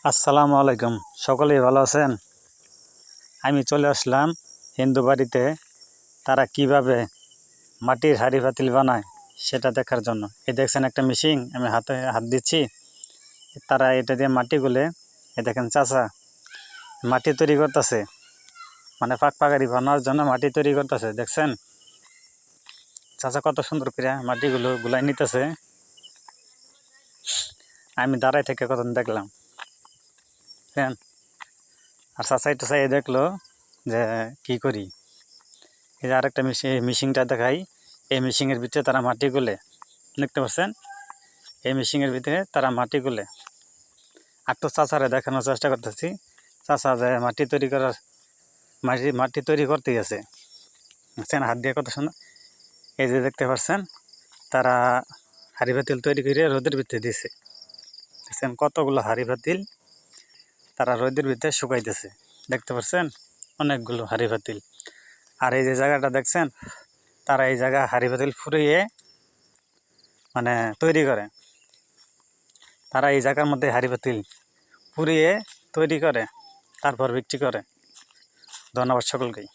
আসসালামু আলাইকুম। সকলেই ভালো আছেন? আমি চলে আসলাম হিন্দু বাড়িতে। তারা কিভাবে মাটির হাঁড়ি পাতিল বানায় সেটা দেখার জন্য। এই দেখছেন একটা মেশিন, আমি হাতে হাত দিচ্ছি, তারা এটা দিয়ে মাটি গুলে, এ দেখেন চাচা মাটি তৈরি করতেছে, মানে পাকাড়ি বানানোর জন্য মাটি তৈরি করতেছে। দেখছেন চাচা কত সুন্দর করে মাটিগুলো গুলাই নিতেছে। আমি দাঁড়াই থেকে কত দেখলাম, হ্যাঁ। আর চাচা একটু চাই দেখলো যে কি করি। এই যে আরেকটা মেশিনটা দেখাই, এই মেশিনের ভিতরে তারা মাটি গুলে, দেখতে পাচ্ছেন? এই মেশিনের ভিতরে তারা মাটি গুলে। আর তো চাচারে দেখানোর চেষ্টা করতেছি, চাচা যে মাটি তৈরি করার মাটি তৈরি করতেই আছে, বুঝছেন? হাত দিয়ে কত সুন্দর। এই যে দেখতে পাচ্ছেন তারা হাঁড়ি পাতিল তৈরি করে রোদের ভিতরে দিছে। দেখছেন কতগুলো হাঁড়ি পাতিল তারা রোদের ভিতরে শুকাইতেছে, দেখতে পাচ্ছেন? অনেকগুলো হাঁড়ি পাতিল। আর এই যে জায়গাটা দেখছেন, তারা এই জায়গা হাঁড়ি পাতিল ফুরিয়ে মানে তৈরি করে। তারা এই জায়গার মধ্যে হাঁড়ি পাতিল পুড়িয়ে তৈরি করে, তারপর বিক্রি করে। ধন্যবাদ সকলকেই।